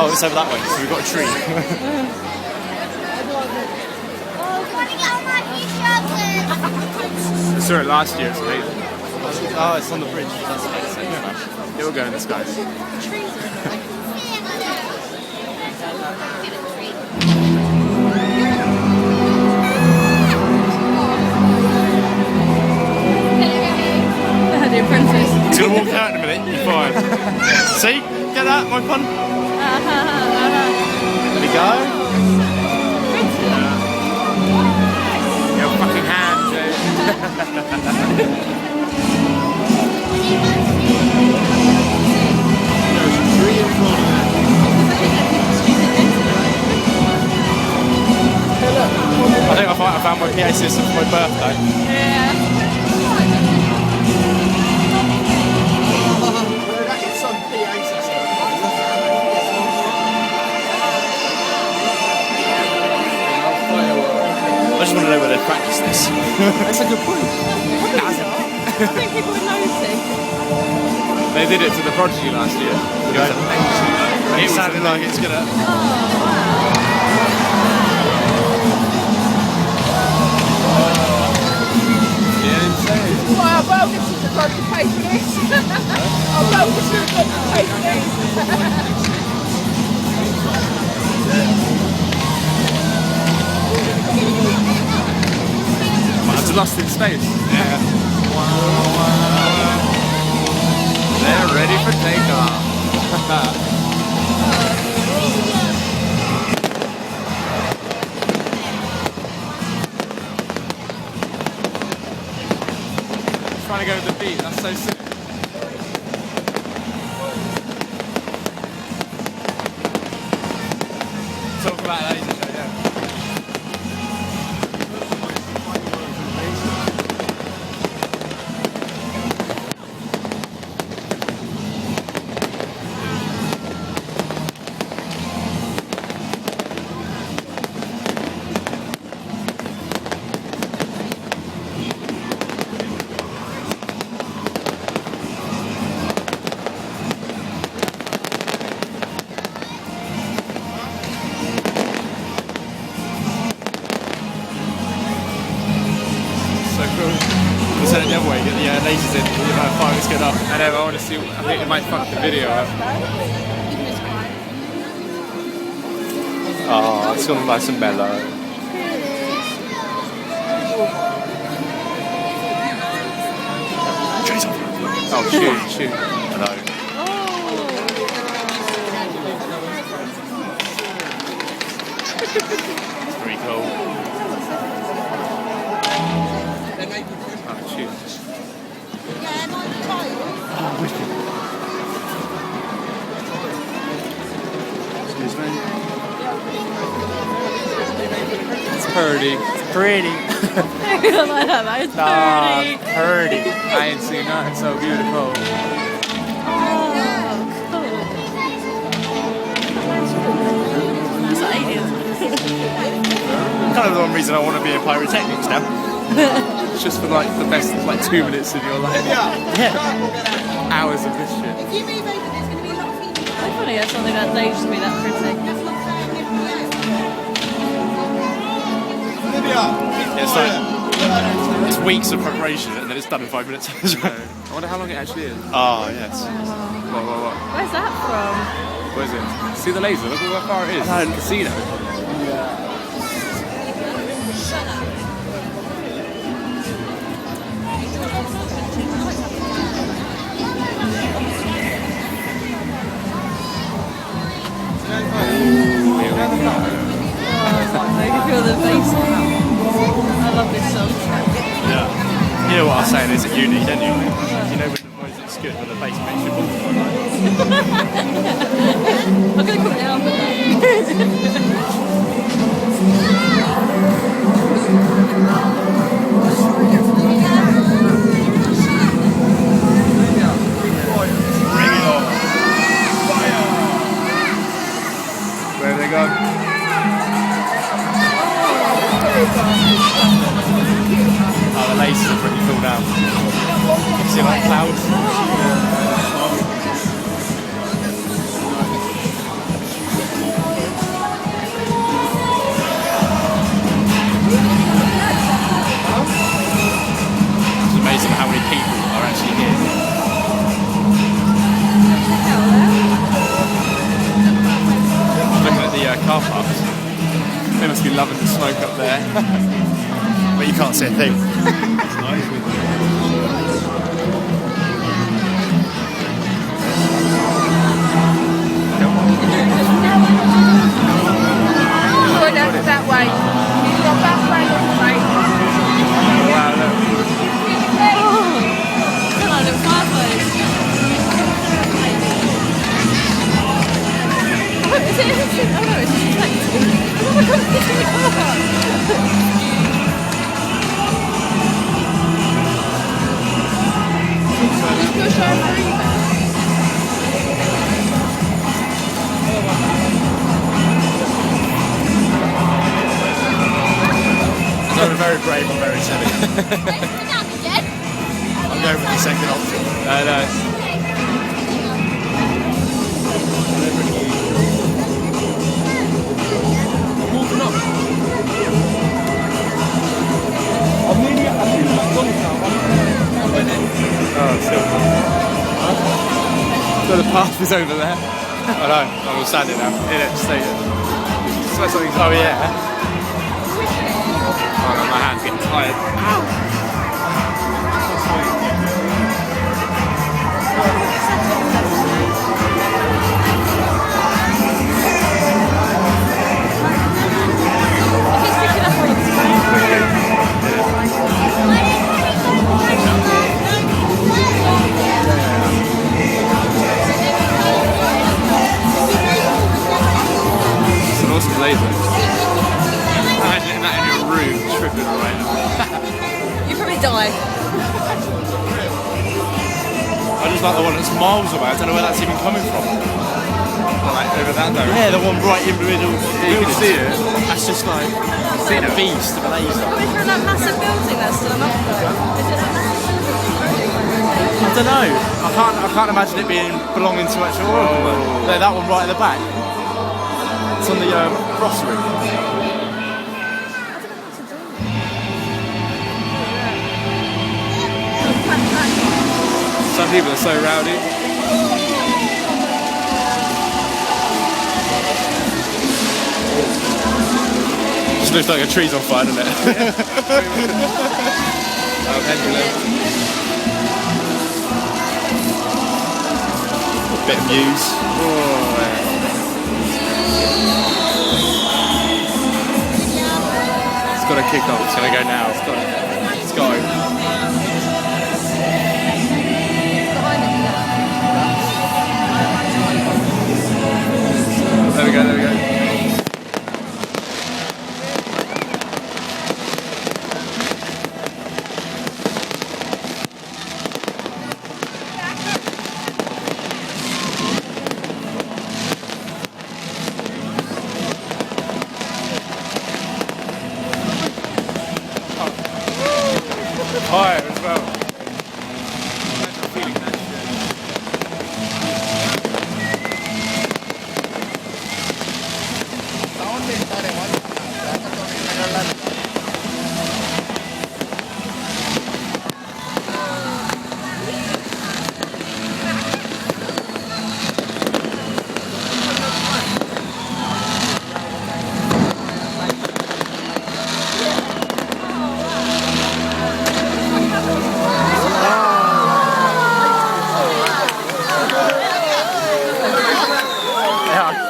Oh, it's over that way, so we've got a tree. I saw it last year, it's amazing. Oh, it's on the bridge. That's amazing. It will go in the skies. The apprentice. He's gonna walk out in a minute, you're fine. See? Get that, my pun? There we go. Your fucking hand, dude. There's a tree in front of that. I think I found my PA system for my birthday. Yeah. I just want to know where they practice this. That's a good point. I think people would notice. They did it for the Prodigy last year. It sounded like it's gonna. Oh, wow. Yeah, insane. Well, this is a good pay for this. I'll this is a good pay for this. It's lost in space. Yeah. They're ready for takeoff. Trying to go with the beat, that's so sick. Talk about that laser show, yeah. Turn it the other way, get the lasers in, the amount of fireworks get up, and then I want to see, I think it might fuck the video up. Oh, it's gonna be nice and mellow. Oh, shoot. I know. It's pretty cool. Excuse me. It's pretty. It's pretty. I don't like that, it's pretty. Pretty. I ain't seen nothing so beautiful. Oh, cool. That's like aliens. Kind of the one reason I want to be in pyrotechnics now. It's just for like the best 2 minutes of your life. Yeah. Hours of this shit. If you move over, there's going to be a lot of people. I funny that something that they used to be that pretty. It's like it's weeks of preparation and then it's done in 5 minutes. I wonder how long it actually is. Oh yes. What? Where's that from? Where is it? See the laser? Look at how far it is. It's a casino. I can feel the bass. I love this song. Yeah. You know what I was saying is at uni, don't you? You know when the music's good, when the bass makes you balls like that. I'm going to put it out for that. Bring it on. Fire! Where have they gone? Oh, the laces are pretty cool now. You see like clouds? thing. Go down that way. You go back way this way. Wow, look. Come on, little fireplace. Oh, is it? Oh no, it's just reflecting. Oh my god, it's really hard. Just push over even. I'm very brave, I'm very silly. I'm going with the second option. I know. Oh, still. So the path is over there. I know, I'm standing now. In it, stay there. Swear something's. Oh, yeah. Oh, my hand's getting tired. Ow! He's picking up on his It's an awesome laser. Imagine that in your room, tripping around. You probably die. I just like the one that's miles away. I don't know where that's even coming from. Like over that though. Yeah, the one right in the middle. You can see it. That's just like seeing a beast of a laser. Coming from that massive building that's still up there. Is it that massive building? I don't know. I can't imagine it being belonging to actual Oracle. But no, that one right at the back. It's on the brasserie. Some people are so rowdy. Just looks like a tree's on fire, doesn't it? A bit of Muse. Oh, yeah. It's got to kick off. It's going to go now. It's got to. There we go, there we go. Fire as well. Imagine feeling that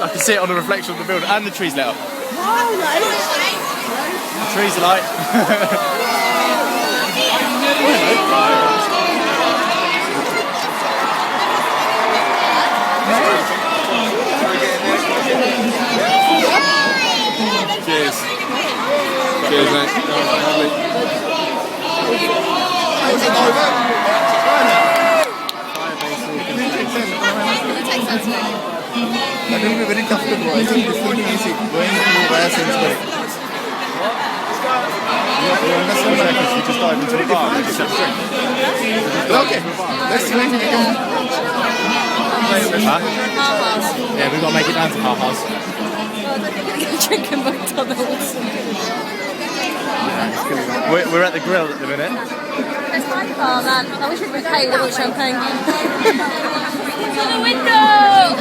I can see it on the reflection of the building and the trees lit up. The trees are light. Cheers. Cheers, mate. That will be very tough to go. I think this will be easy going to via Sainsbury. You understand that if you just dive into the bar, you just drink. Okay, let's try to become. Yeah, we've got to make it down to Haha's. Oh, I don't think we're going to drink in McDonald's. We're at the grill at the minute. Oh man, I wish we were paid. I want champagne. It's on the window!